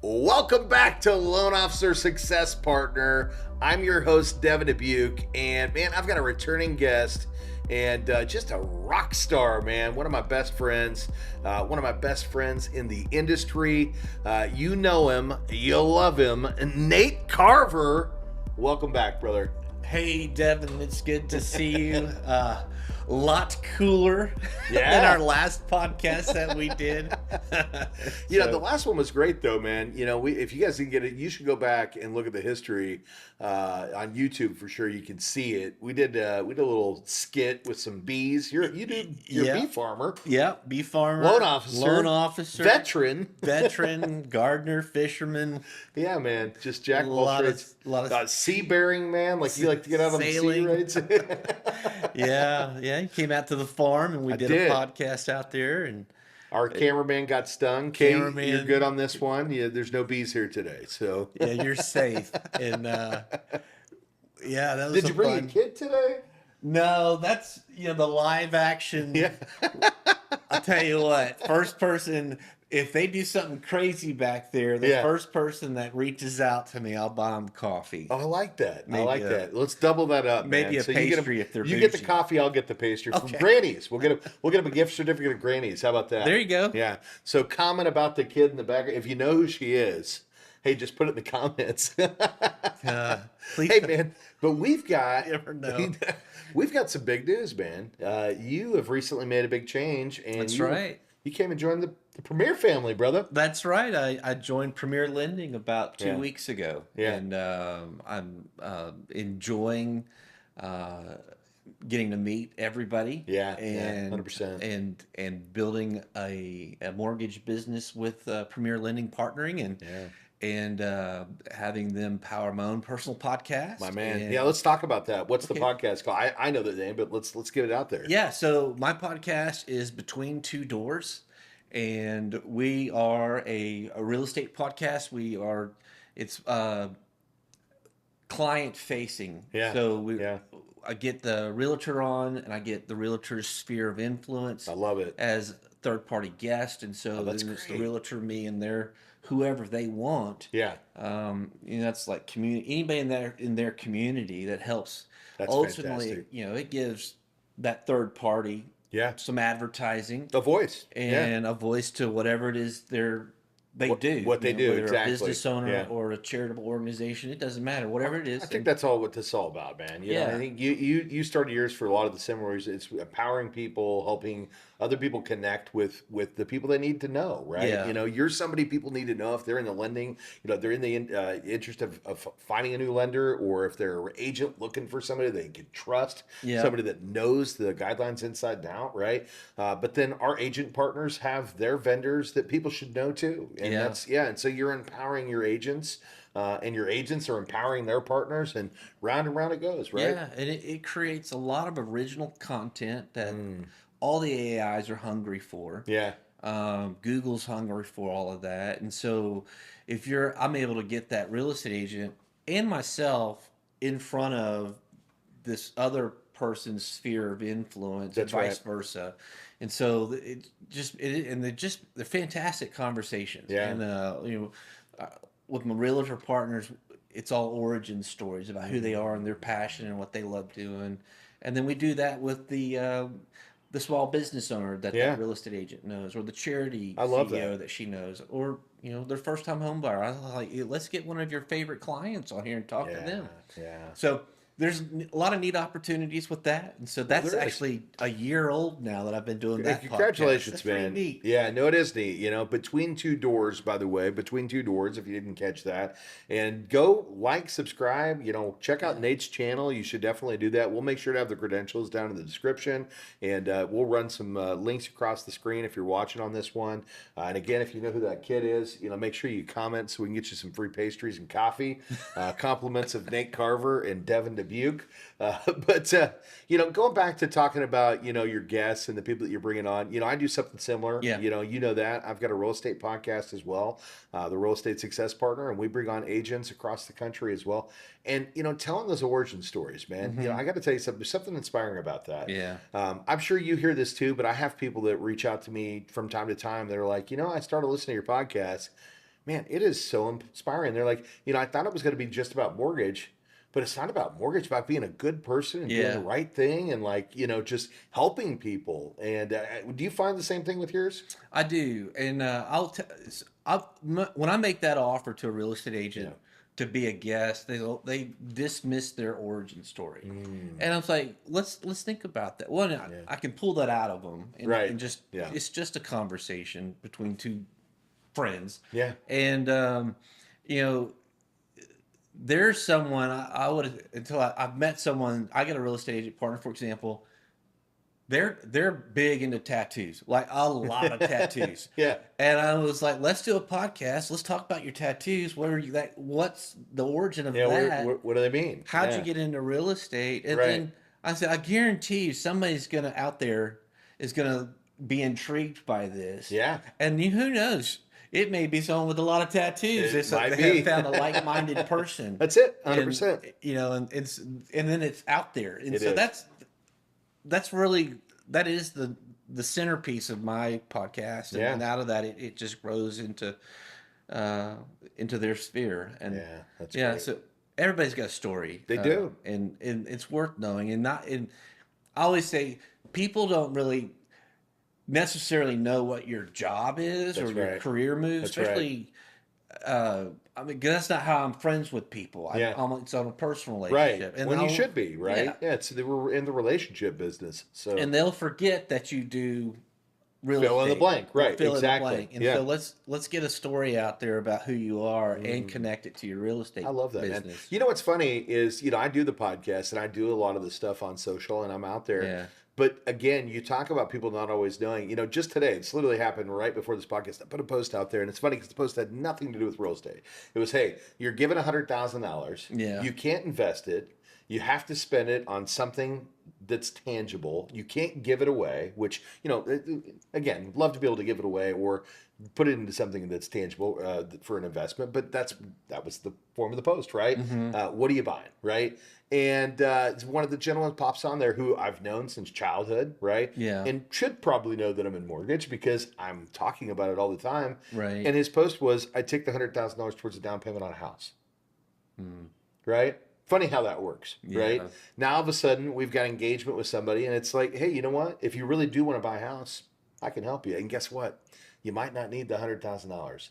Welcome back to Loan Officer Success Partner. I'm your host, Devin Dubuque, and man, I've got a returning guest and just a rock star, man. One of my best friends in the industry. You know him, you love him, Nate Carver. Welcome back, brother. Hey, Devin, it's good to see you. A lot cooler than Yeah. our last podcast that we did. You know, the last one was great though, man. You know, if you guys didn't get it, you should go back and look at the history on YouTube for sure. You can see it. We did a little skit with some bees. You're a bee farmer. Yeah, bee farmer, Loan officer, veteran, gardener, fisherman. Yeah, man, just jack of all trades. A lot of sea bearing, man. Like you like to get out sailing. on the sea raids. Yeah. He came out to the farm and we did a podcast out there. And our cameraman got stung. Kate, you're good on this one. Yeah, there's no bees here today, so yeah, you're safe. And that was. Did you bring a kid today? No, that's the live action. Yeah. I'll tell you what, first person, if they do something crazy back there, the first person that reaches out to me, I'll buy them coffee. Oh, I like that. That. Let's double that up, maybe man. A pastry if they're bougie. You get the coffee, I'll get the pastry. From Granny's. We'll get them a gift certificate of Granny's. How about that? There you go. Yeah. So comment about the kid in the background. If you know who she is, hey, just put it in the comments. Please. Hey, man, but we've got... You never know. We've got some big news, man. You have recently made a big change. And That's right. You came and joined the Premier family, brother. That's right. I joined Premier Lending about 2 weeks ago. Yeah. And I'm enjoying getting to meet everybody. Yeah, and 100%. And building a mortgage business with Premier Lending partnering and having them power my own personal podcast. My man. Let's talk about that. What's the podcast called? I know the name, but let's get it out there. Yeah, so my podcast is Between Two Doors, and we are a real estate podcast. It's client facing. Yeah. So I get the realtor on, and I get the realtor's sphere of influence. I love it. As third party guest, and so then it's the realtor, me, and whoever they want. Yeah. That's like community. Anybody in their community that helps. That's ultimately, fantastic. It gives that third party some advertising, a voice, and a voice to whatever it is they do. What they do, whether exactly. A business owner or a charitable organization, it doesn't matter. Whatever it is. I think that's all what this is all about, man. You know, I think you started yours for a lot of the similar reasons. It's empowering people, helping other people connect with the people they need to know, right? Yeah. You're somebody people need to know if they're in the lending, they're in the interest of finding a new lender, or if they're an agent looking for somebody they can trust, somebody that knows the guidelines inside and out, right? But then our agent partners have their vendors that people should know too. And and so you're empowering your agents, and your agents are empowering their partners, and round it goes, right? Yeah, and it creates a lot of original content that all the AIs are hungry for. Yeah. Google's hungry for all of that. And so I'm able to get that real estate agent and myself in front of this other person's sphere of influence, and vice versa. And so they're fantastic conversations. Yeah. And with my realtor partners, it's all origin stories about who they are and their passion and what they love doing. And then we do that with the small business owner that real estate agent knows, or the charity CEO that she knows, or their first time home buyer. I was like, let's get one of your favorite clients on here and talk to them. Yeah. So there's a lot of neat opportunities with that, and so that's actually a year old now that I've been doing that. Congratulations, podcast. man! Neat. Yeah, no, it is neat. Between Two Doors, by the way, Between Two Doors. If you didn't catch that, and go like, subscribe. Check out Nate's channel. You should definitely do that. We'll make sure to have the credentials down in the description, and we'll run some links across the screen if you're watching on this one. And again, if you know who that kid is, make sure you comment so we can get you some free pastries and coffee. Compliments of Nate Carver and Devin Dubuque. But going back to talking about your guests and the people that you're bringing on, I do something similar. You know that I've got a real estate podcast as well, the Real Estate Success Partner, and we bring on agents across the country as well. And telling those origin stories, man. I got to tell you something. There's something inspiring about that. Yeah. I'm sure you hear this too, but I have people that reach out to me from time to time that are like, I started listening to your podcast. man, it is so inspiring. They're like, I thought it was going to be just about mortgage, but it's not about mortgage, it's about being a good person and doing the Yeah, right thing and like, just helping people. And do you find the same thing with yours? I do, and when I make that offer to a real estate Yeah. agent to be a guest, they dismiss their origin story, Mm, and I was like, let's think about that. One, yeah. I can pull that out of them, Right. and just Yeah. it's just a conversation between two friends, Yeah. and you know, there's someone I would until I've met someone. I got a real estate agent partner, for example. They're big into tattoos, like a lot of tattoos. Yeah. And I was like, let's do a podcast. Let's talk about your tattoos. What are you like? What's the origin of Yeah. that? What do they mean? How'd you Yeah. get into real estate? And Right. then I said, I guarantee you, somebody's gonna out there is gonna be intrigued by this. Yeah. And who knows? It may be someone with a lot of tattoos. It might They have be. found a like-minded person, That's it. and 100%. and then it's out there, and It so is. that's really that is the centerpiece of my podcast, Yeah. and out of that it just grows into their sphere, and Yeah. That's yeah, great. so everybody's got a story, They do. and it's worth knowing, and not and I always say people don't really necessarily know what your job is or That's your right. career move, That's right. especially I mean, 'cause that's not how I'm friends with people. Yeah. It's on a personal Right. relationship, and When you should be, right? yeah, Yeah. They were in the relationship business. So and they'll forget that you do real fill in the estate. blank. They'll Right. fill in the Exactly. blank, and Yeah. so let's get a story out there about who you are and Mm. connect it to your real estate I love that, man. business. You know what's funny is, I do the podcast and I do a lot of the stuff on social and I'm out there. Yeah, But again, you talk about people not always knowing, just today, it's literally happened right before this podcast. I put a post out there and it's funny because the post had nothing to do with real estate. It was, hey, you're given $100,000. yeah, You can't invest it. You have to spend it on something that's tangible. You can't give it away, which, again, love to be able to give it away or put it into something that's tangible for an investment. But that was the form of the post, right? hmm, What are you buying, right? And one of the gentlemen pops on there who I've known since childhood, right? yeah, And should probably know that I'm in mortgage because I'm talking about it all the time. right, And his post was, I take the $100,000 towards a down payment on a house, mm, right? Funny how that works, right? yeah, Now all of a sudden we've got engagement with somebody, and it's like, hey, you know what? If you really do want to buy a house, I can help you. And guess what? You might not need the $100,000,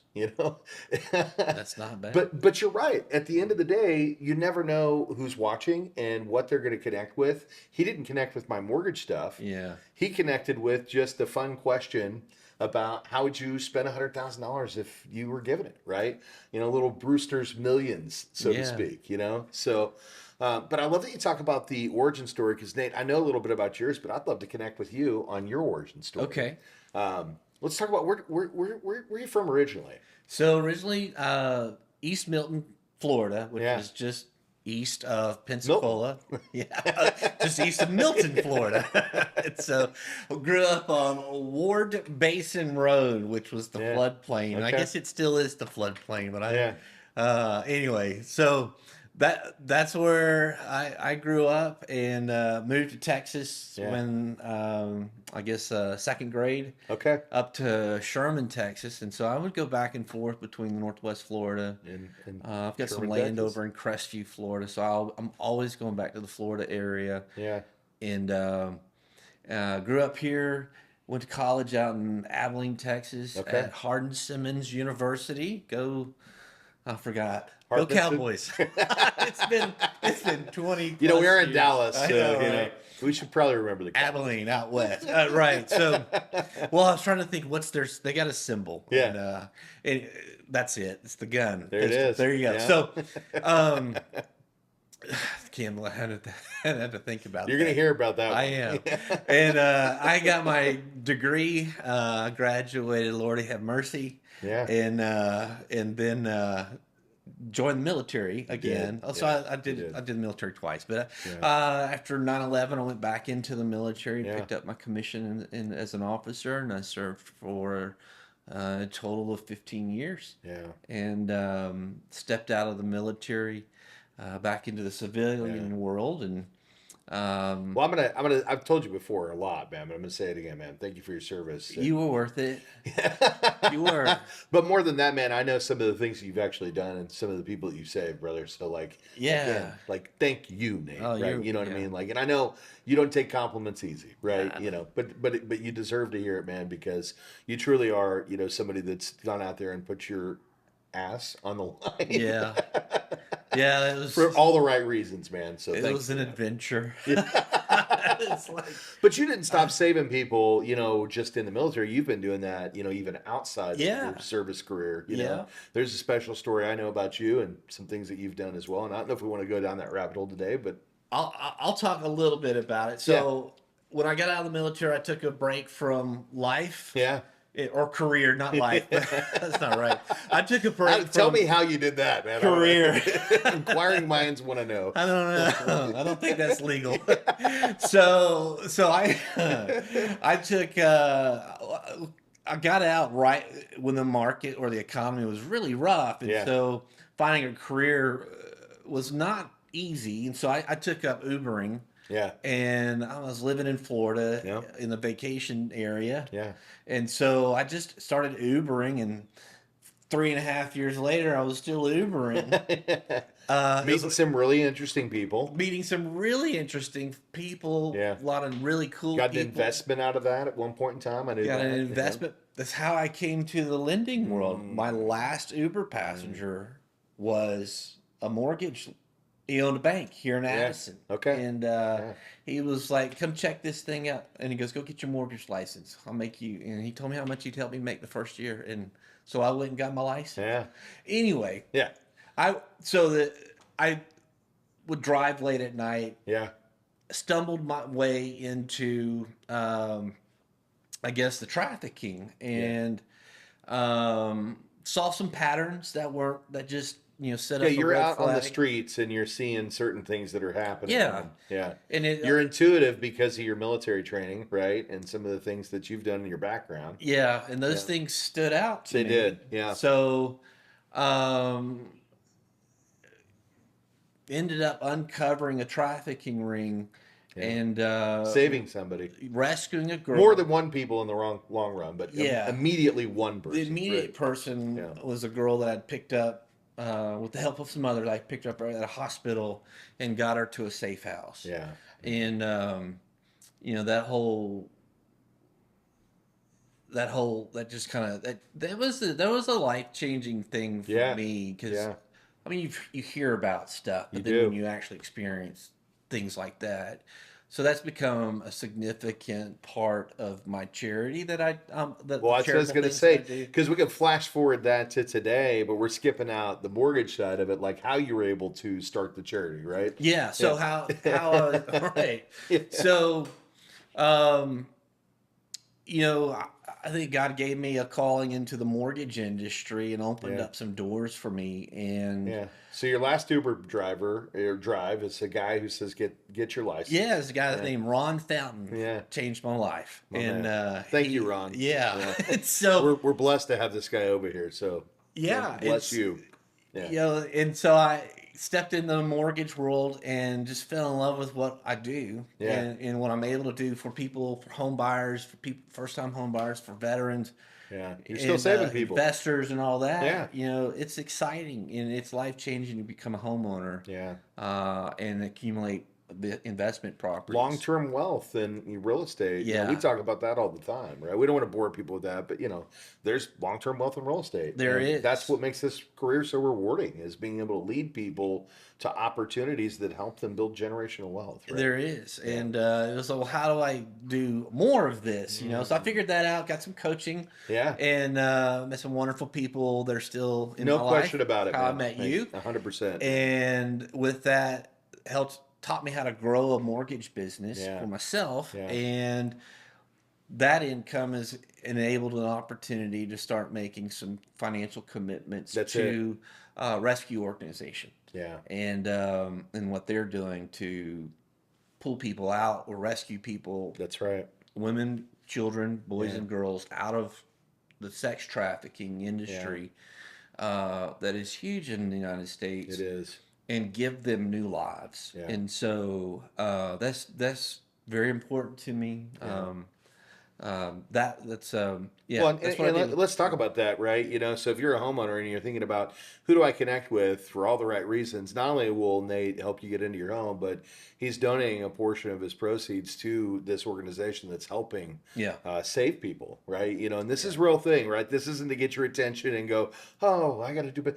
that's not bad. But you're right. At the end of the day, you never know who's watching and what they're going to connect with. He didn't connect with my mortgage stuff. Yeah, He connected with just a fun question about how would you spend $100,000 if you were given it, right? Little Brewster's Millions, so to yeah, speak. So, but I love that you talk about the origin story because Nate, I know a little bit about yours, but I'd love to connect with you on your origin story. okay. Let's talk about where you from originally. So originally, East Milton, Florida, which Yeah. is just east of Milton. Pensacola. Yeah, just east of Milton, Florida. And so grew up on Ward Basin Road, which was the Yeah. floodplain. And I Okay. guess it still is the floodplain, but Yeah. anyway, so that's where I grew up and moved to Texas Yeah. when I guess second grade Okay. up to Sherman, Texas, and so I would go back and forth between Northwest Florida. In I've got some Sherman, land Texas. over in Crestview, Florida, so I'm always going back to the Florida area. Yeah. And grew up here. Went to college out in Abilene, Texas, Okay. at Hardin Simmons University. I forgot. Hardin Go Cowboys! it's been 20. We plus are in years. Dallas, I so know, right? we should probably remember the Cowboys. Abilene out west, right? So, well, I was trying to think what's their. They got a symbol, Yeah. and that's it. It's the gun. There it Pistol. is. There you go. Yeah. So, Kim, I had to think about. You're going to that. hear about that. I one. am, and I got my degree. Graduated. Lord have mercy. Yeah. And then joined the military again. did. So Yeah, I did you did. I did the military twice, but Yeah. after 9/11, I went back into the military, Yeah. picked up my commission as an officer, and I served for a total of 15 years, Yeah. and stepped out of the military back into the civilian world, and Well, I've told you before a lot, man, but I'm gonna say it again, man. Thank you for your service. You were worth it. You were. But more than that, man, I know some of the things you've actually done and some of the people that you've saved, brother. So, like, again, Yeah. like, thank you, Nate. Oh, Right? you're You know what I yeah. mean? Like, and I know you don't take compliments easy, right? Nah. You know, but you deserve to hear it, man, because you truly are, somebody that's gone out there and put your ass on the line Yeah. Yeah, for all the right reasons, man. So, it thank was you an for that. adventure. It's like But you didn't stop saving people, just in the military. You've been doing that, even outside of your yeah. service career. Yeah. There's a special story I know about you and some things that you've done as well. And I don't know if we want to go down that rabbit hole today, but I'll talk a little bit about it. yeah, So when I got out of the military, I took a break from life. yeah. Or career, not life. That's not right. I took a break Tell from me how you did that, man. career. Inquiring minds want to know. I don't know. I don't think that's legal. So I I took I got out right when the market or the economy was really rough, and Yeah, so finding a career was not easy. And so I took up Ubering, yeah, and I was living in Florida yeah, in the vacation area, yeah. and so I just started Ubering, and 3.5 years later, I was still Ubering. It Meeting was some really interesting people. meeting some really interesting people, Yeah. a lot of really cool Got an people. investment out of that at one point in time. I knew Got that. an investment. That's how I came to the lending world. My Mm, last Uber passenger was a mortgage. He owned a bank here in yeah. Addison. Okay. And Yeah. he was like, come check this thing out. And he goes, go get your mortgage license. I'll make you. And he told me how much he'd help me make the first year. And so I went and got my license. Yeah. Anyway, Yeah. I would drive late at night, Yeah. stumbled my way into, I guess, the trafficking, Yeah. and saw some patterns that just set Yeah, up a you're red out on the flag. streets and you're seeing certain things that are happening. Yeah, And yeah. and it You're intuitive because of your military training, right? And some of the things that you've done in your background. yeah, and those Yeah. things stood out to They me. did. Yeah. So, um, ended up uncovering a trafficking ring Yeah. and Saving somebody. rescuing a girl. More than one people in the long run, but Yeah. immediately one person. The immediate Right. person Yeah. was a girl that I'd picked up with the help of some others. I picked her up at a hospital and got her to a safe house. Yeah. And that just kind of that was a life changing thing for Yeah. me, because Yeah. I mean you hear about stuff, but You then do. when you actually experience things like that, so that's become a significant part of my charity that the Well, that's what I was charitable going to things say, that I do. because we can flash forward that to today, but we're skipping out the mortgage side of it, like how you were able to start the charity, right? Yeah. So Yeah. how right. Yeah. So, um, I think God gave me a calling into the mortgage industry and opened Yeah. up some doors for me. And Yeah. So your last Uber driver or drive is a guy who says get your license. yeah, there's a guy Yeah. named Ron Fountain Yeah. changed my life. My And man. Thank you, Ron. yeah, Yeah. it's so We're blessed to have this guy over here. So yeah, bless it's you. Yeah. and so I stepped into the mortgage world and just fell in love with what I do, Yeah. and what I'm able to do for people, for home buyers, for people, first time home buyers, for veterans, Yeah. You're still and saving people. investors and all that. Yeah. It's exciting and it's life changing to become a homeowner, Yeah. and accumulate the investment properties. Long-term wealth and real estate. We Yeah. talk about that all the time, right? We don't want to bore people with that, but there's long-term wealth in real estate. There And is. That's what makes this career so rewarding, is being able to lead people to opportunities that help them build generational wealth. Right? There is. Yeah. And it was, well, how do I do more of this? So I figured that out, got some coaching, Yeah. and met some wonderful people that are still in No my question life. about it, How I man. met Hey, you. 100%. And with that, taught me how to grow a mortgage business Yeah. for myself. Yeah. And that income has enabled an opportunity to start making some financial commitments That's to rescue organization. Yeah. And what they're doing to pull people out or rescue people, That's right. women, children, boys Yeah. and girls, out of the sex trafficking industry that is huge in the United States. It is. and give them new lives. Yeah. And so that's very important to me. Yeah. That's yeah, Well, that's what I do. let's talk about that, right? You know, so if you're a homeowner and you're thinking about who do I connect with for all the right reasons, not only will Nate help you get into your home, but he's donating a portion of his proceeds to this organization that's helping Yeah, save people, right? You know, and this yeah, is real thing, right? This isn't to get your attention and go, oh, I got to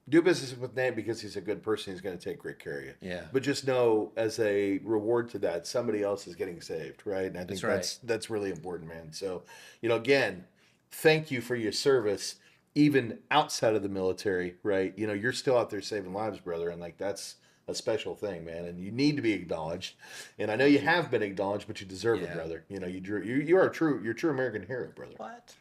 do business with Nate because he's a good person. He's going to take great care of you. yeah. But just know, as a reward to that, somebody else is getting saved, right? And I think That's right. that's really important, man. So, you know, again, thank you for your service, even outside of the military, right? You know, you're still out there saving lives, brother, and like that's a special thing, man. And you need to be acknowledged. And I know you have been acknowledged, but you deserve it, Yeah. brother. You know, you are you're a true American hero, brother. What?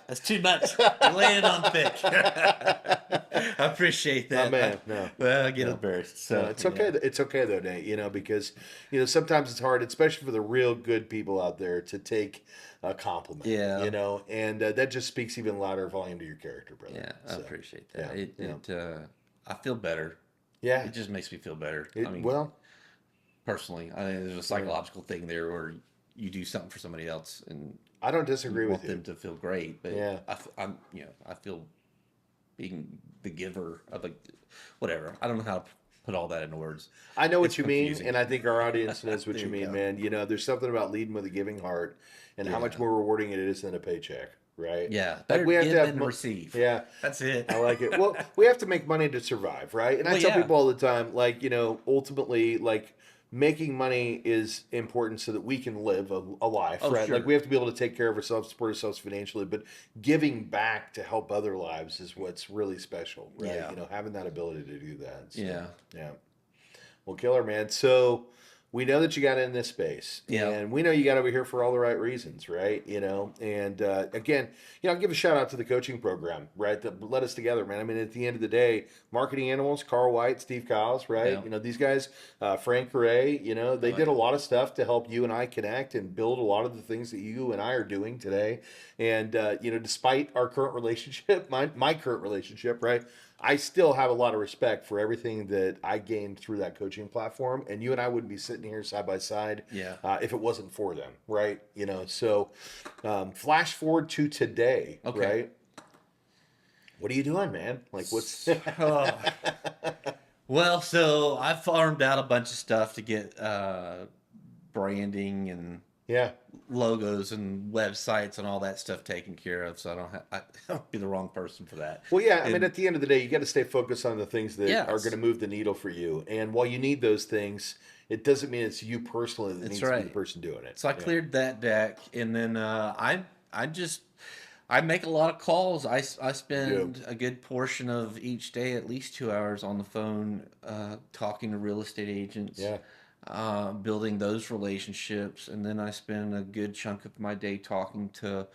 That's too much. You're laying on thick. I appreciate My that. man, no. Well, I get No. embarrassed. No, So it's okay. It's okay though, Nate. You know, because you know sometimes it's hard, especially for the real good people out there, to take a compliment. Yeah. You know, and that just speaks even louder volume to your character, brother. Yeah, I So, appreciate yeah, that. yeah. I feel better. Yeah. It just makes me feel better. I It, mean, well, personally, I think there's a psychological thing there where you do something for somebody else and I don't you disagree want with you. them to feel great. But Yeah. I'm, I feel being the giver of a whatever. I don't know how to put all that into words. I know what It's you mean, confusing. and I think our audience knows what There you you mean, go. man. You know, there's something about leading with a giving heart, and how much Yeah. more rewarding it is than a paycheck, right? Yeah, Like better we have give to have, than receive. yeah. That's it. I like it. Well, we have to make money to survive, right? And I Well, tell yeah. people all the time, like, you know, ultimately, like, making money is important so that we can live a life, Oh, right? Like, sure. we have to be able to take care of ourselves, support ourselves financially, but giving back to help other lives is what's really special, right? Yeah. You know, having that ability to do that. So, Yeah. yeah. Well, killer, man. So we know that you got in this space, Yeah. and we know you got over here for all the right reasons, right? You know, and again, you know, I'll give a shout out to the coaching program, right? That led us together, man. I mean, at the end of the day, Marketing Animals, Carl White, Steve Kyles, right? Yeah. You know, these guys, Frank Correa, you know, they Oh, did a yeah. lot of stuff to help you and I connect and build a lot of the things that you and I are doing today. And you know, despite our current relationship, my current relationship, right? I still have a lot of respect for everything that I gained through that coaching platform, and you and I wouldn't be sitting here side by side Yeah. if it wasn't for them, right? You know, so flash forward to today, Okay. right? What are you doing, man? Like, what's Oh, well, so I farmed out a bunch of stuff to get branding and yeah? logos and websites and all that stuff taken care of. So I don't be the wrong person for that. Well, yeah. I mean, And at the end of the day, you got to stay focused on the things that are going yes, to move the needle for you. And while you need those things, it doesn't mean it's you personally that that's needs to be the right. person doing it. So I Yeah. cleared that deck, and then I just I make a lot of calls. I You do. spend a good portion of each day, at least 2 hours on the phone, talking to real estate agents, Yeah. building those relationships, and then I spend a good chunk of my day talking to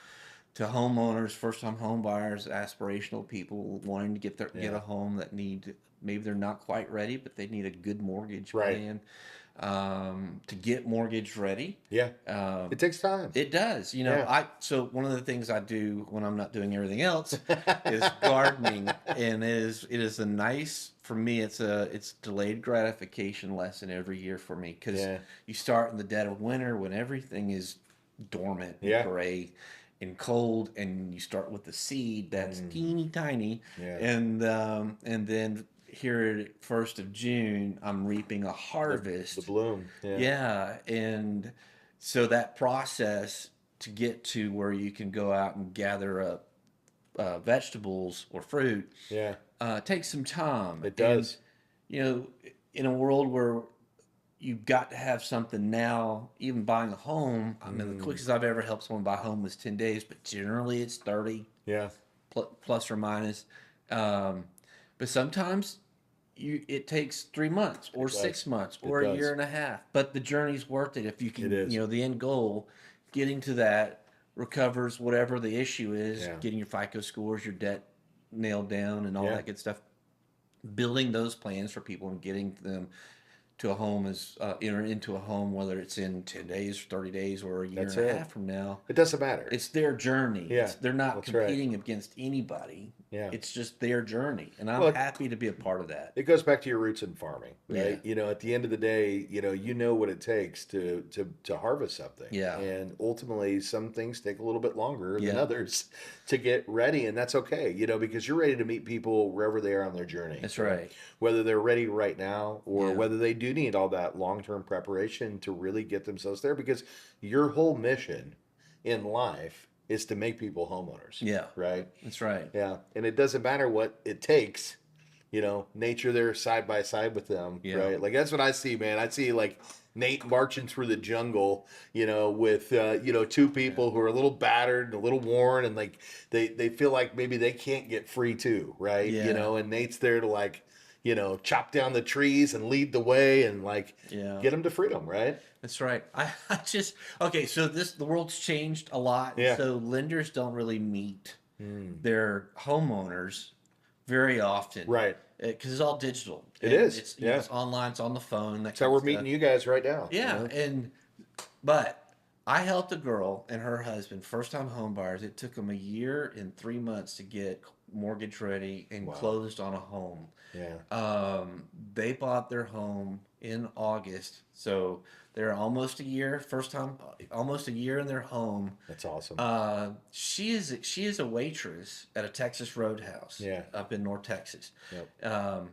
homeowners, first time home buyers, aspirational people wanting to get Yeah. a home that need maybe they're not quite ready, but they need a good mortgage Right. plan to get mortgage ready. Yeah. Um, It takes time. it does, Yeah. So one of the things I do when I'm not doing everything else is gardening, and it is a nice for me. It's delayed gratification lesson every year for me because Yeah. you start in the dead of winter when everything is dormant and Yeah. gray and cold, and you start with the seed that's teeny tiny, Yeah. and then here at 1st of June, I'm reaping a harvest. The bloom. Yeah. Yeah, and so that process to get to where you can go out and gather up vegetables or fruit Yeah. takes some time. It does. And, in a world where you've got to have something now, even buying a home, I mean, the quickest I've ever helped someone buy a home was 10 days, but generally it's 30 Yeah. plus or minus. Um, but sometimes it takes 3 months or It does. 6 months It or a does. year and a half. But the journey's worth it if you can. It is. The end goal, getting to that recovers whatever the issue is, Yeah. getting your FICO scores, your debt nailed down, and all Yeah. that good stuff. Building those plans for people and getting them to a home into a home, whether it's in 10 days, 30 days, or a year That's and a it. half from now. It doesn't matter. It's their journey. Yeah, They're not that's right. competing against anybody. Yeah. It's just their journey, and I'm Well, happy to be a part of that. it goes back to your roots in farming, Yeah. right? At the end of the day, you know what it takes to harvest something. Yeah. And ultimately some things take a little bit longer than Yeah. others to get ready, and that's okay, because you're ready to meet people wherever they are on their journey. That's right. Whether they're ready right now or Yeah. whether they do need all that long-term preparation to really get themselves there, because your whole mission in life is to make people homeowners. Yeah. Right? That's right. Yeah. And it doesn't matter what it takes, nature there side by side with them, Yeah. right? Like that's what I see, man. I see like Nate marching through the jungle, with two people who are a little battered, a little worn, and like they feel like maybe they can't get free too, right? Yeah. And Nate's there to like, chop down the trees and lead the way and like Yeah. get them to freedom, right? That's right. I just okay. So the world's changed a lot. Yeah. So lenders don't really meet their homeowners very often, Right. Because it's all digital. It And is. It's, Yeah. it's online. It's on the phone. That's how we're meeting you guys right now. Yeah, but I helped a girl and her husband, first time home buyers. It took them a year and 3 months to get mortgage ready and Wow. closed on a home. Yeah. They bought their home in August, so they're almost a year. First time, almost a year in their home. That's awesome. She is a waitress at a Texas Roadhouse. Yeah. Up in North Texas. Yep.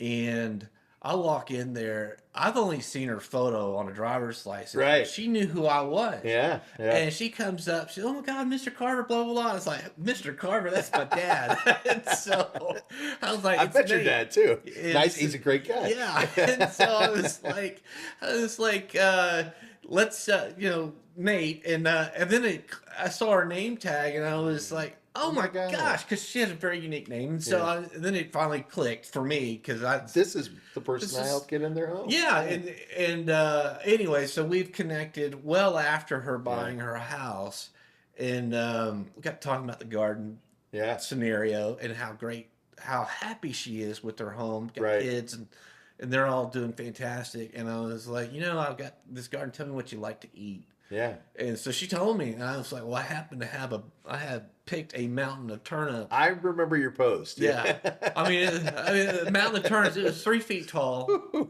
And I walk in there. I've only seen her photo on a driver's license. Right. She knew who I was. Yeah. Yeah. And she comes up. She's, oh my God, Mr. Carver, blah, blah, blah. It's like, Mr. Carver, that's my dad. And so I was like, I met your Nate. dad too. It's- Nice. He's a great guy. Yeah. And so I was like, let's, Nate. And then I saw her name tag and I was like, oh my gosh, because she has a very unique name. And so then it finally clicked for me because This is the person I helped get in their home. yeah, and anyway, so we've connected well after her buying her house, and we got talking about the garden scenario and how happy she is with her home, got kids, and they're all doing fantastic. And I was like, I've got this garden. Tell me what you like to eat. Yeah. And so she told me, and I was like, well, I had picked a mountain of turnips. I remember your post. Yeah. I mean, a mountain of turnips, it was 3 feet tall.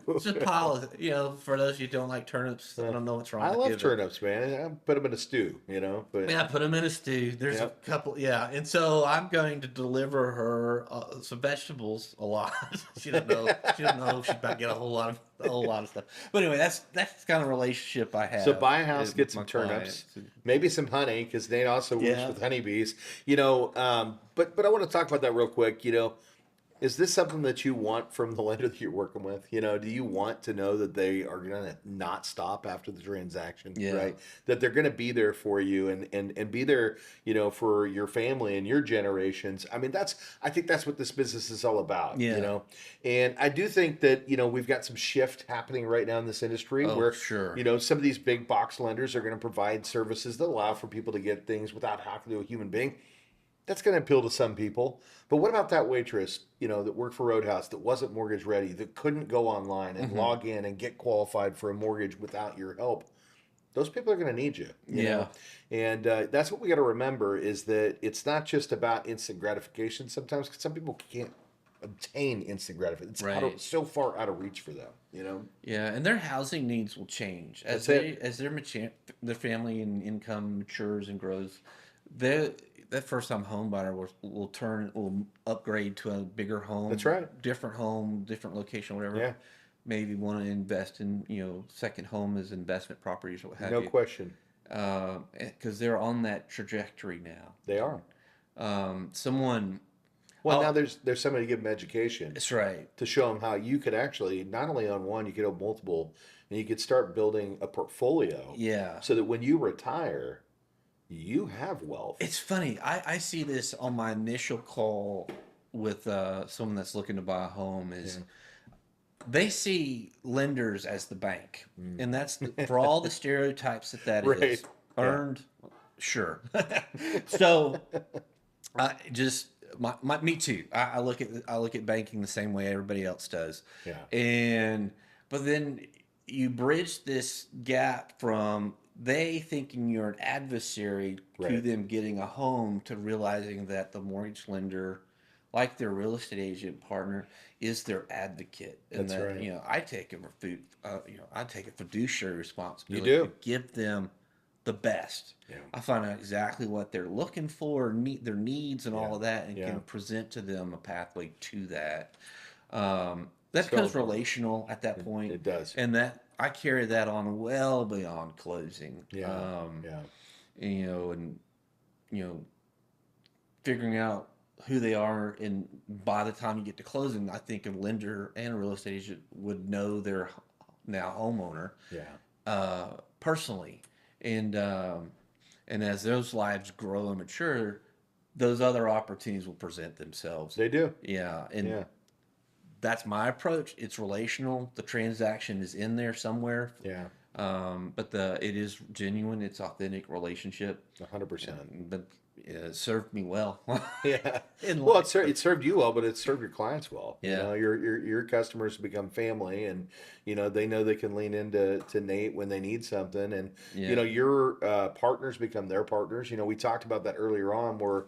It's just a pile of, for those of you who don't like turnips, I don't know what's wrong I with love you, turnips, man. I put them in a stew, but yeah, put them in a stew. There's a couple, and so I'm going to deliver her some vegetables a lot. She don't know. She don't know if she's about to get a whole lot of stuff. But anyway, that's the kind of relationship I have. So buy a house, with get some my turnips, clients. maybe some honey, because Nate also works with honeybees. But I want to talk about that real quick. Is this something that you want from the lender that you're working with? Do you want to know that they are going to not stop after the transaction, right? That they're going to be there for you and be there, for your family and your generations. I mean, I think that's what this business is all about, And I do think that, we've got some shift happening right now in this industry where, sure. some of these big box lenders are going to provide services that allow for people to get things without talking to a human being. That's going to appeal to some people. But what about that waitress, that worked for Roadhouse, that wasn't mortgage ready, that couldn't go online and log in and get qualified for a mortgage without your help? Those people are going to need you. You know? And that's what we got to remember is that it's not just about instant gratification sometimes, because some people can't obtain instant gratification. It's so far out of reach for them, Yeah, and their housing needs will change as their family and income matures and grows. That first time home buyer will upgrade to a bigger home. That's right. Different home, different location, whatever. Yeah. Maybe want to invest in, second home as investment properties or what have you. No question. Because they're on that trajectory now. They are. Someone. Well, now there's somebody to give them education. That's right. To show them how you could actually not only own one, you could own multiple, and you could start building a portfolio. Yeah. So that when you retire, you have wealth. It's funny. I see this on my initial call with someone that's looking to buy a home is they see lenders as the bank. And that's for all the stereotypes that is. Earned, sure. So me too. I look at banking the same way everybody else does. Yeah. But then you bridge this gap from they thinking you're an adversary to Right. them getting a home, to realizing that the mortgage lender, like their real estate agent partner, is their advocate, and That's that right. I take a fiduciary You responsibility to do. give them the best. Yeah. I find out exactly what they're looking for, meet their needs, and Yeah. all of that, and Yeah. can present to them a pathway to that. That So becomes important. relational at that point, It does. and that I carry that on well beyond closing. Yeah. Yeah. And you know, figuring out who they are, and by the time you get to closing, I think a lender and a real estate agent would know their now homeowner Yeah. personally, and as those lives grow and mature, those other opportunities will present themselves. They do. Yeah, and Yeah. that's my approach. It's relational. The transaction is in there somewhere, Yeah. but it is genuine. It's authentic relationship. 100%. But it served me well. Yeah. In Well, life. it served you well, but it served your clients well. You Yeah. know, your customers become family, and they know they can lean into Nate when they need something, and Yeah. your partners become their partners. We talked about that earlier on, where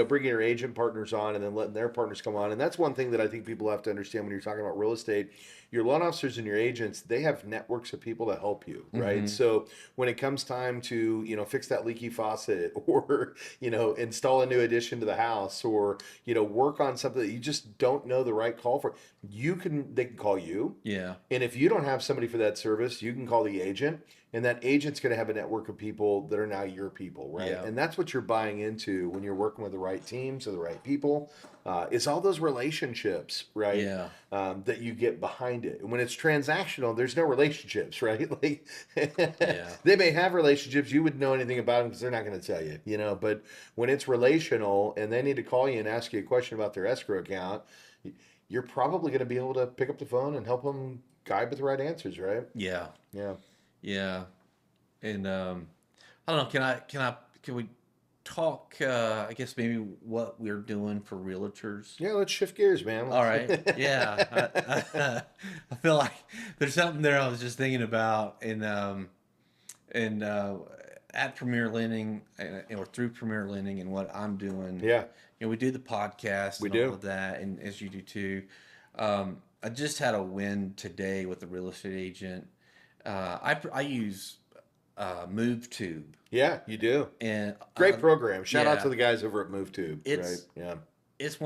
bringing your agent partners on and then letting their partners come on, and that's one thing that I think people have to understand when you're talking about real estate. Your loan officers and your agents, they have networks of people to help you, right? Mhm. So when it comes time to fix that leaky faucet, or install a new addition to the house, or work on something that you just don't know the right call for, they can call you. Yeah. And if you don't have somebody for that service, you can call the agent, and that agent's going to have a network of people that are now your people, right? Yeah. And that's what you're buying into when you're working with the right teams or the right people. It's all those relationships, right? Yeah. That you get behind it. And when it's transactional, there's no relationships, right? Like, Yeah. they may have relationships, you wouldn't know anything about them because they're not going to tell you, But when it's relational and they need to call you and ask you a question about their escrow account, you're probably going to be able to pick up the phone and help them guide with the right answers, right? Yeah. Yeah. Yeah. And I don't know. Can we talk? I guess maybe what we're doing for realtors. Yeah, let's shift gears, man. All right. Yeah. I feel like there's something there I was just thinking about, and at Premier Lending, or through Premier Lending, and what I'm doing. Yeah. We do the podcast We and do. all of that, and as you do too. I just had a win today with a real estate agent. I use MoveTube. Yeah, you do. And Great program. Shout out yeah. to the guys over at MoveTube. It's- right. Yeah. It's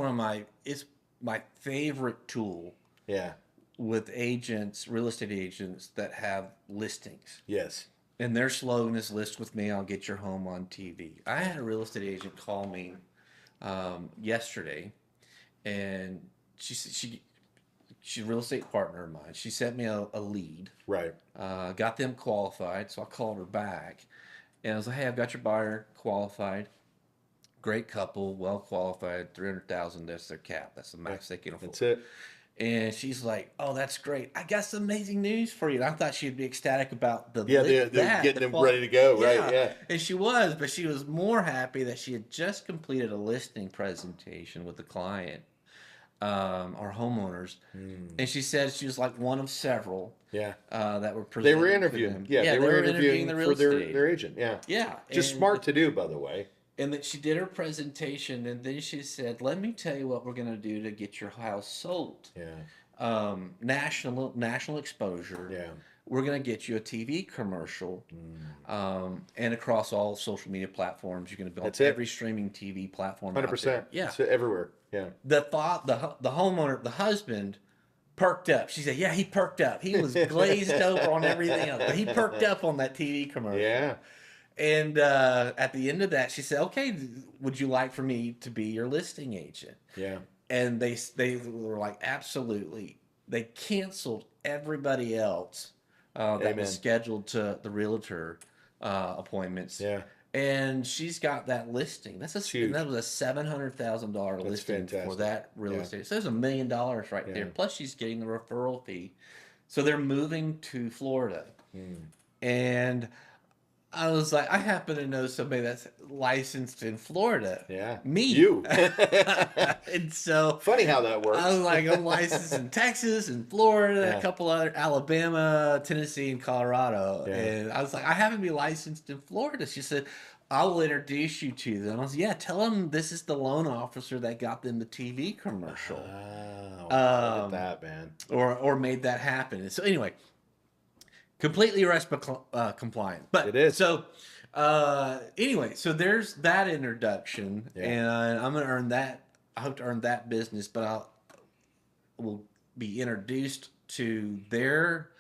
my favorite tool Yeah. with real estate agents that have listings. Yes. And their slogan is, "List with me, I'll get your home on TV." I had a real estate agent call me yesterday, and she's a real estate partner of mine. She sent me a lead, Right. got them qualified, so I called her back, and I was like, "Hey, I've got your buyer qualified. Great couple, well qualified, 300,000. That's their cap. That's the max they can afford." That's it. And she's like, "Oh, that's great. I got some amazing news for you." And I thought she'd be ecstatic about Yeah, they're getting them ready to go, right? Yeah. And she was, but she was more happy that she had just completed a listing presentation with the client, our homeowners. And she said she was like one of several Yeah. that were They presented were to interviewing. them. Yeah, they were interviewing the for real estate their agent. Yeah. Yeah. Just and- smart to do, by the way. And then she did her presentation, and then she said, "Let me tell you what we're going to do to get your house sold. Yeah. National exposure. Yeah. We're going to get you a TV commercial, and across all social media platforms. You're going to build That's it. every streaming TV platform. 100%. Yeah. It's everywhere. Yeah. The homeowner, the husband, perked up. She said, "Yeah, he perked up. He was glazed over on everything else, but he perked up on that TV commercial." Yeah. And at the end of that, she said, "Okay, would you like for me to be your listing agent?" Yeah. And they were like, "Absolutely." They canceled everybody else that Amen. was scheduled to the realtor appointments. Yeah. And she's got that listing. Huge. That was a $700,000 listing for fantastic. that real Yeah. estate. So there's $1 million right there. Yeah. Plus, she's getting the referral fee. So they're moving to Florida, and I was like, I happen to know somebody that's licensed in Florida. Yeah. Me. You. And so Funny how that I was works. like, I'm licensed in Texas and Florida, a Yeah. couple other Alabama, Tennessee, and Colorado. Yeah. And I was like, I haven't been licensed in Florida. She said, I will introduce you to them. I was, yeah, tell them this is the loan officer that got them the TV commercial. Oh, look at Um, that, man. or made that happen. And so anyway, completely RESPA compliant. It But is. so anyway, so there's that introduction, Yeah. and I'm gonna earn that. I hope to earn that business, but I will be introduced to their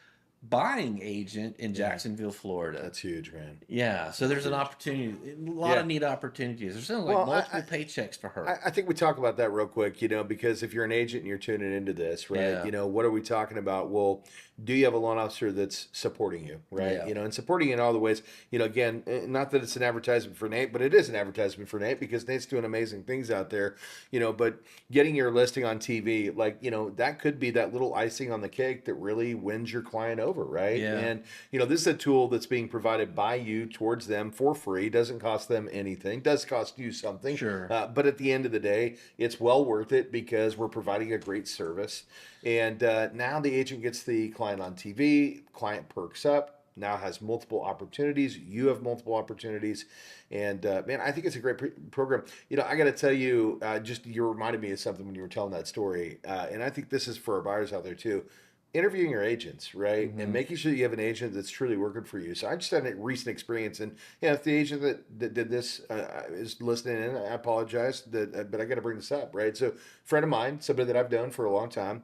buying agent in Jacksonville, Florida. That's huge, man. Yeah, so there's an opportunity, a lot Yeah. of neat opportunities. There's like Well, multiple paychecks for her. I think we talk about that real quick, because if you're an agent and you're tuning into this, right, Yeah. what are we talking about? Well, do you have a loan officer that's supporting you, right? Yeah. And supporting you in all the ways, again, not that it's an advertisement for Nate, but it is an advertisement for Nate because Nate's doing amazing things out there, but getting your listing on TV, like, that could be that little icing on the cake that really wins your client over, right? Yeah. And, this is a tool that's being provided by you towards them for free, doesn't cost them anything, does cost you something. Sure. But at the end of the day, it's well worth it because we're providing a great service. And now the agent gets the client on TV, client perks up, now has multiple opportunities. You have multiple opportunities. And man, I think it's a great program. I got to tell you, just you reminded me of something when you were telling that story. And I think this is for our buyers out there too. Interviewing your agents, right, and making sure that you have an agent that's truly working for you. So I just had a recent experience, and if the agent that did this is listening in, I apologize, but I got to bring this up, right? So, friend of mine, somebody that I've known for a long time,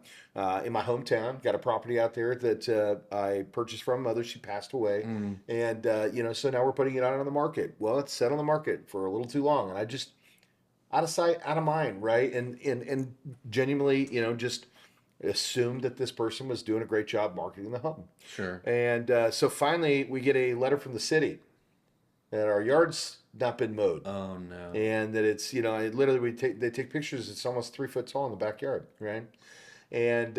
in my hometown, got a property out there that I purchased from mother. She passed away, and so now we're putting it out on the market. Well, it's set on the market for a little too long, and I just out of sight, out of mind, right? And genuinely, just assumed that this person was doing a great job marketing the home. Sure. And so finally, we get a letter from the city that our yard's not been mowed, Oh no. and that it's literally they take pictures. It's almost 3 foot tall in the backyard, right? And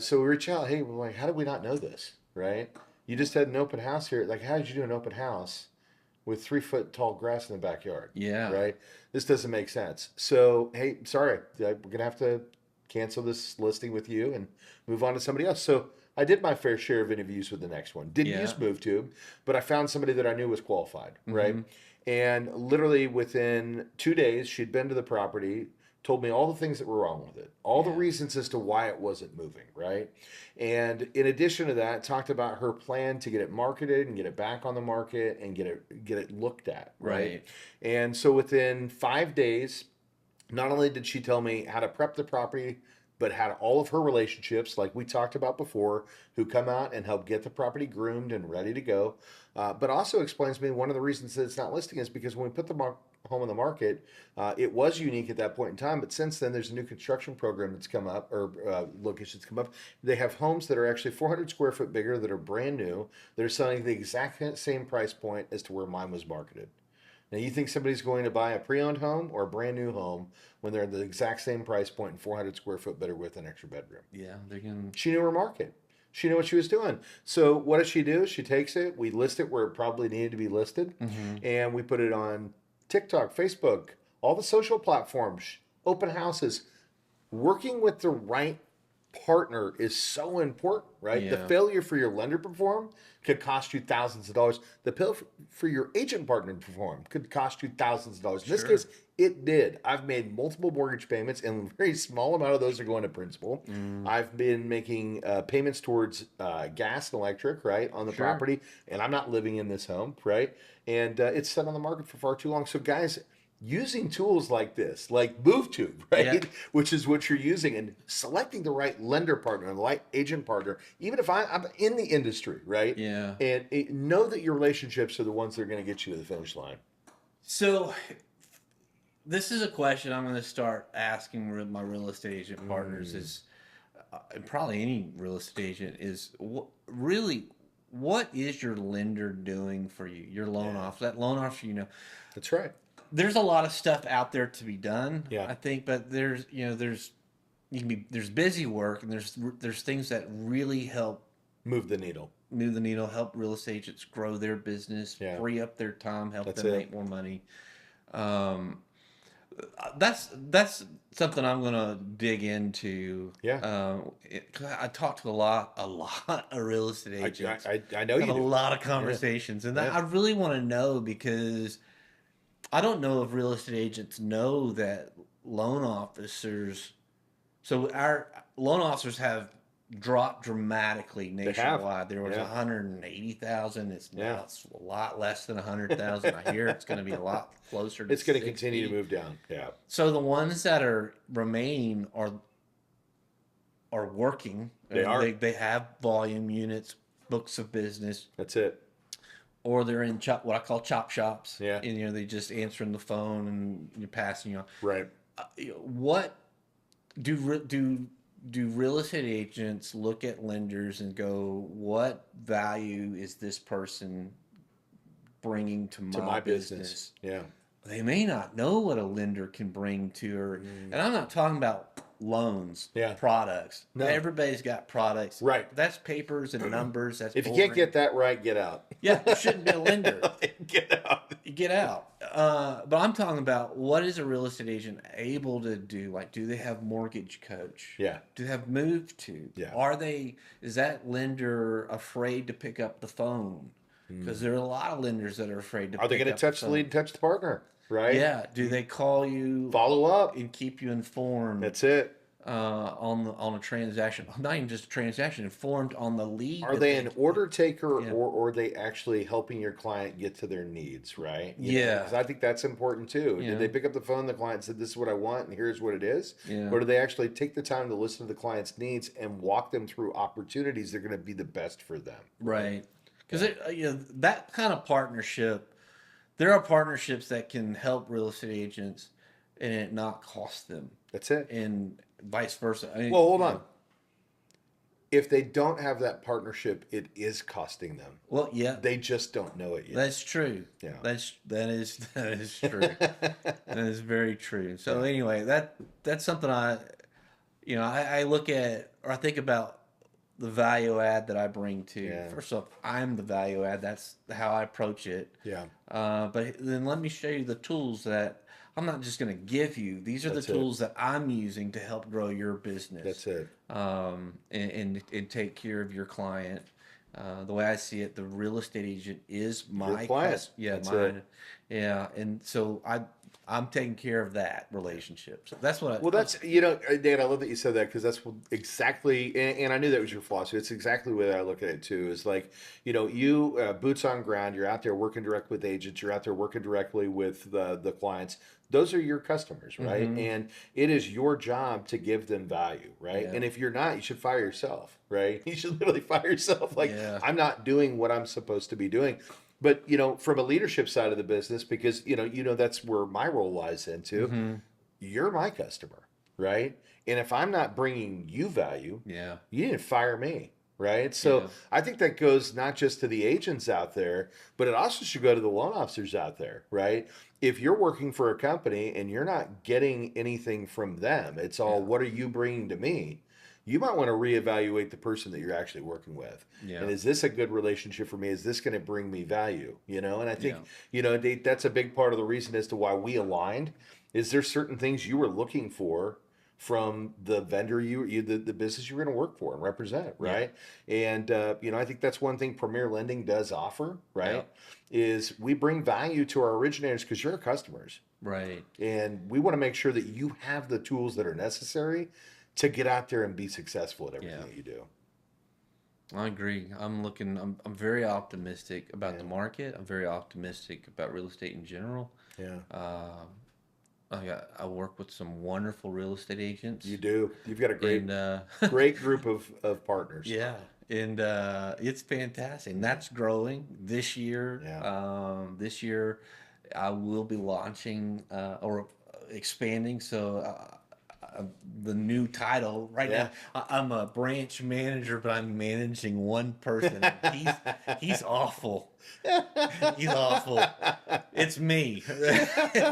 so we reach out. Hey, we're like, how did we not know this, right? You just had an open house here. Like, how did you do an open house with 3 foot tall grass in the backyard? Yeah. Right. This doesn't make sense. So hey, sorry, we're gonna have to cancel this listing with you and move on to somebody else. So I did my fair share of interviews with the next one. Didn't Yeah. use MoveTube, but I found somebody that I knew was qualified, right? And literally within 2 days, she'd been to the property, told me all the things that were wrong with it, all the reasons as to why it wasn't moving, right? And in addition to that, talked about her plan to get it marketed and get it back on the market and get it looked at, right? And so within 5 days, not only did she tell me how to prep the property, but had all of her relationships, like we talked about before, who come out and help get the property groomed and ready to go. But also explains to me one of the reasons that it's not listing is because when we put the home on the market, it was unique at that point in time. But since then, there's a new construction program that's come up, or locations come up. They have homes that are actually 400 square foot bigger that are brand new. They're selling the exact same price point as to where mine was marketed. Now, you think somebody's going to buy a pre-owned home or a brand new home when they're at the exact same price point and 400 square foot better with an extra bedroom? Yeah, they're gonna. She knew her market. She knew what she was doing. So what does she do? She takes it. We list it where it probably needed to be listed, and we put it on TikTok, Facebook, all the social platforms, open houses. Working with the right partner is so important, right? The Yeah. failure for your lender to perform could cost you thousands of dollars. The failure for your agent partner to perform could cost you thousands of dollars. In this Sure. case, it did. I've made multiple mortgage payments, and a very small amount of those are going to principal. I've been making payments towards gas and electric, right, on the Sure. property, and I'm not living in this home, right? And it's set on the market for far too long. So, guys, using tools like this, like MoveTube, right, Yeah. which is what you're using, and selecting the right lender partner and the right agent partner, even if I'm in the industry, right? Yeah. And know that your relationships are the ones that are going to get you to the finish line. So, this is a question I'm going to start asking my real estate agent partners is, and probably any real estate agent is, really, what is your lender doing for you? Your loan officer, that loan officer, That's right. there's a lot of stuff out there to be done. Yeah. I think, but there's busy work and there's things that really help Move the needle. move the needle, help real estate agents grow their business, Yeah. free up their time, help That's them it. make more money. Um, that's something I'm gonna dig into. Yeah. 'Cause I talk to a lot of real estate I, agents. I know Have you a do. lot of Yeah. conversations, and Yeah. I really want to know because I don't know if real estate agents know that loan officers. So our loan officers have dropped dramatically They have. nationwide. There was Yeah. 180,000. It's Yeah. now it's a lot less than 100,000. I hear it's going to be a lot closer to It's going to continue to 60. move down. Yeah. So the ones that are remain are working. They are. They have volume units, books of business, That's it. or they're in what I call chop shops. Yeah. And they just answering the phone and you're passing you on. Right. What do real estate agents look at lenders and go, what value is this person bringing to To my my business? business. Yeah. They may not know what a lender can bring to her. And I'm not talking about loans, Yeah. products. No. Everybody's got products. Right. That's papers and numbers. That's If you boring. can't get that right, get out. Yeah, you shouldn't be a lender. Get out. You get out. But I'm talking about what is a real estate agent able to do? Like, do they have mortgage coach? Yeah. Do they have MoveTube? Yeah. Is that lender afraid to pick up the phone? Because there are a lot of lenders that are afraid to Are they pick going up to touch the the phone. lead and touch the partner? Right? Yeah. Do they call you Follow up. and keep you informed That's it. on a transaction? Not even just a transaction, informed on the lead. Are that they an order taker Yeah. or are they actually helping your client get to their needs, right? Yeah. Because I think that's important too. Yeah. Did they pick up the phone? The client said, "This is what I want, and here's what it is." Yeah. Or do they actually take the time to listen to the client's needs and walk them through opportunities that are going to be the best for them? Right. Because that kind of partnership, there are partnerships that can help real estate agents and it not cost them, That's it. and vice versa. I mean, Well, hold on. If they don't have that partnership, it is costing them. Well, yeah, They just don't know it yet. that's true. Yeah. That is true. That is very true. So anyway, that's something I look at, or I think about the value add that I bring to. Yeah. First off, I'm the value add. That's how I approach it. Yeah. But then let me show you the tools that I'm not just going to give you. These are That's the it. tools that I'm using to help grow your business. That's it. And take care of your client. The way I see it, the real estate agent is my client. Yeah, That's mine. it. Yeah, and so I'm taking care of that relationship. So that's what. Well, that's, Dan, I love that you said that because that's exactly, and I knew that was your philosophy. It's exactly the way that I look at it too. Is like, you boots on ground. You're out there working directly with agents. You're out there working directly with the clients. Those are your customers, right? Mm-hmm. And it is your job to give them value, right? Yeah. And if you're not, you should fire yourself, right? You should literally fire yourself. Like, Yeah. I'm not doing what I'm supposed to be doing. But from a leadership side of the business, because that's where my role lies into. Mm-hmm. You're my customer, right? And if I'm not bringing you value, Yeah. you need to fire me, right? So Yeah. I think that goes not just to the agents out there, but it also should go to the loan officers out there, right? If you're working for a company and you're not getting anything from them, it's all, what are you bringing to me? You might want to reevaluate the person that you're actually working with. Yeah. And is this a good relationship for me? Is this going to bring me value? And I think, Yeah. that's a big part of the reason as to why we aligned. Is there certain things you were looking for from the vendor the business you're going to work for and represent, right? And I think that's one thing Premier Lending does offer, right? Is we bring value to our originators because you're our customers, Right. and we want to make sure that you have the tools that are necessary to get out there and be successful at everything that you do. I agree. I'm very optimistic about the market. I'm very optimistic about real estate in general. Yeah. I work with some wonderful real estate agents. You do. You've got a great And, great group of partners. yeah, and it's fantastic. And that's growing this year. Yeah. This year, I will be launching or expanding. So the new title right Yeah. now. I'm a branch manager, but I'm managing one person. And he's awful. He's awful. It's me.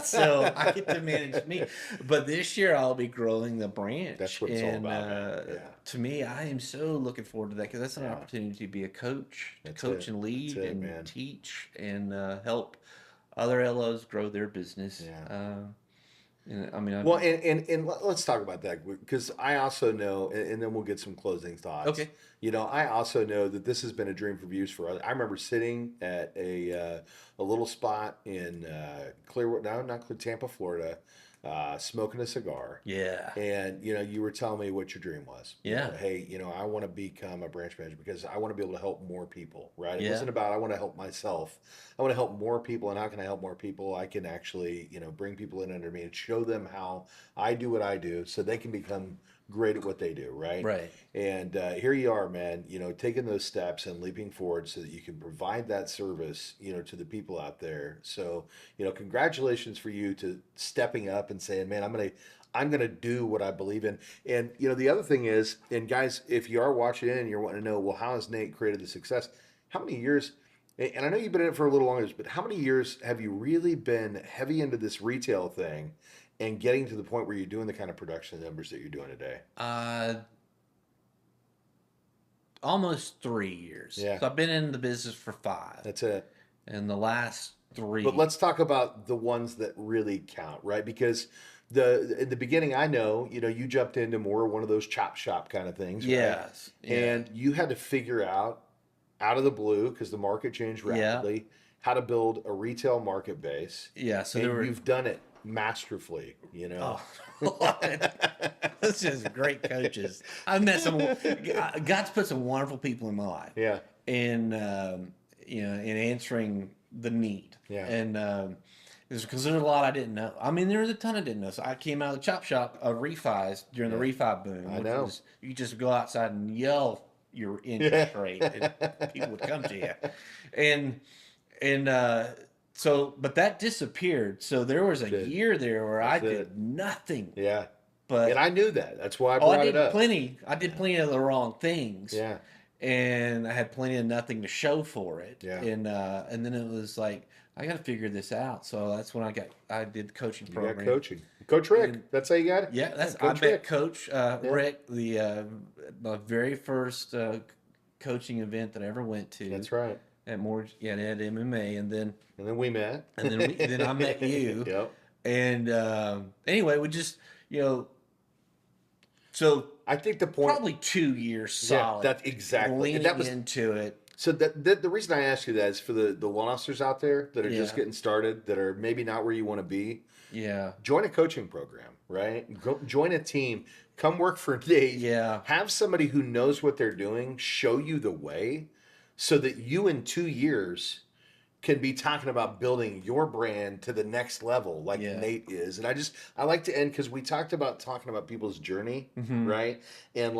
So I get to manage me. But this year I'll be growing the branch. That's what it's all And about, man. Yeah. to me, I am so looking forward to that because that's an Yeah. opportunity to be a coach, to That's coach it. and lead That's it, and man. teach and help other LOs grow their business. Yeah. I mean, Well, and let's talk about that because I also know, and then we'll get some closing thoughts. Okay. I also know that this has been a dream for views for others. I remember sitting at a little spot in Clearwater, no, not Clear, Tampa, Florida, smoking a cigar. Yeah. And you were telling me what your dream was. Yeah. Hey, I want to become a branch manager because I want to be able to help more people, right? It Yeah. wasn't about I want to help myself. I want to help more people, and how can I help more people? I can actually, bring people in under me and show them how I do what I do, so they can become great at what they do, right? Right. And here you are, man. Taking those steps and leaping forward so that you can provide that service, to the people out there. So, congratulations for you to stepping up and saying, man, I'm gonna do what I believe in. And the other thing is, and guys, if you are watching in and you're wanting to know, well, how has Nate created the success? How many years? And I know you've been in it for a little longer, but how many years have you really been heavy into this retail thing and getting to the point where you're doing the kind of production numbers that you're doing today? Almost 3 years. Yeah. So I've been in the business for 5. That's it. And the last 3. But let's talk about the ones that really count, right? Because in the beginning, I know, you jumped into more one of those chop shop kind of things, right? Yes. Yeah. And you had to figure out of the blue, because the market changed rapidly, how to build a retail market base. Yeah. So and you've done it masterfully, Oh, that's just great coaches. I've met some. God's put some wonderful people in my life. Yeah. And in answering the need. Yeah. And because there's a lot I didn't know. I mean, there was a ton I didn't know. So I came out of the chop shop of refis during the refi boom. I know. You just go outside and yell your interest rate, and people would come to you. But that disappeared. So there was a year there where I did nothing. Yeah. But and I knew that. That's why I brought it up. I did plenty of the wrong things. Yeah. And I had plenty of nothing to show for it. Yeah. And then it was like, I got to figure this out. So that's when I did the coaching program. You got coaching. Coach Rick. That's how you got it? Yeah, Coach met Coach Rick, my very first coaching event that I ever went to. That's right. At at MMA, and then we met. And then I met you. Yep. And anyway, we just so I think the point probably 2 years solid. Yeah, that's exactly. Leaning into it. So the reason I ask you that is for the loan officers out there that are just getting started, that are maybe not where you want to be. Yeah. Join a coaching program, right? Go join a team. Come work for Nate. Yeah. Have somebody who knows what they're doing show you the way, so that you in 2 years can be talking about building your brand to the next level like Nate is. And I like to end, because we talked about talking about people's journey, right? And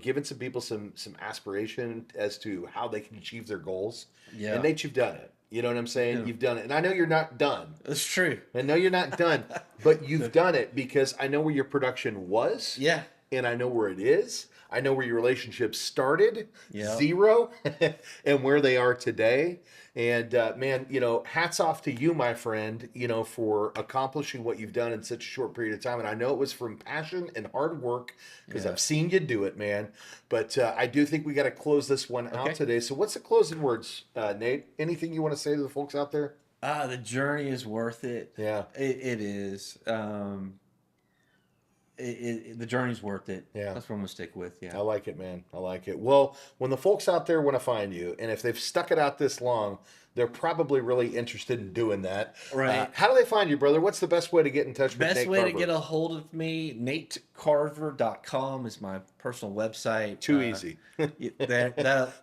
giving some people some aspiration as to how they can achieve their goals. Yeah. And Nate, you've done it. You know what I'm saying? Yeah. You've done it. And I know you're not done. That's true. I know you're not done, but you've done it because I know where your production was. Yeah. And I know where it is. I know where your relationship started, 0, and where they are today. And man, hats off to you, my friend, for accomplishing what you've done in such a short period of time. And I know it was from passion and hard work, because I've seen you do it, man. But I do think we got to close this one out today. So what's the closing words, Nate? Anything you want to say to the folks out there? The journey is worth it. Yeah. It is. The journey's worth it. Yeah. That's what I'm going to stick with. Yeah. I like it, man. I like it. Well, when the folks out there want to find you, and if they've stuck it out this long, they're probably really interested in doing that. Right. How do they find you, brother? What's the best way to get in touch with Nate Carver? Best way to get a hold of me, natecarver.com is my personal website. Too easy.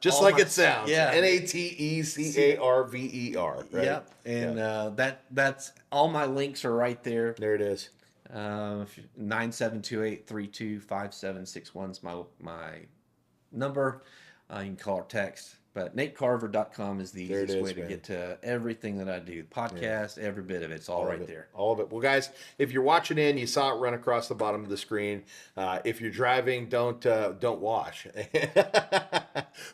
Just like it sounds. Yeah. NATECARVER. Right? Yep. And that's all my links are right there. There it is. 9728325761 is my number. You can call or text. But natecarver.com is the There it easiest is, way to man. get to everything that I do. Podcast, every bit of it. It's all right there. All of it. Well, guys, if you're watching in, you saw it run across the bottom of the screen. If you're driving, don't wash.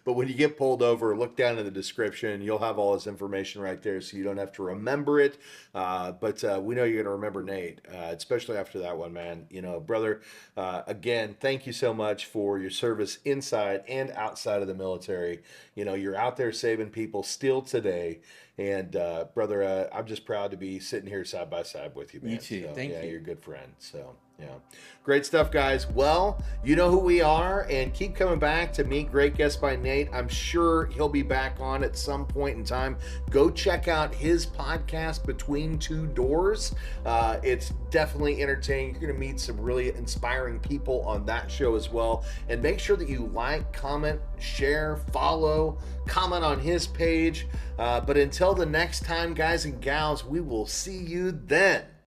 But when you get pulled over, look down in the description. You'll have all this information right there, so you don't have to remember it. But we know you're going to remember Nate, especially after that one, man. You know, brother. Again, thank you so much for your service inside and outside of the military. You know, you're out there saving people still today. And brother, I'm just proud to be sitting here side by side with you, man. You too. So, Thank yeah, you. you're a good friend. So, yeah. Great stuff, guys. Well, you know who we are, and keep coming back to meet Great Guests by Nate. I'm sure he'll be back on at some point in time. Go check out his podcast, Between Two Doors. It's definitely entertaining. You're going to meet some really inspiring people on that show as well. And make sure that you like, comment, share, follow, comment on his page. But until the next time, guys and gals, we will see you then.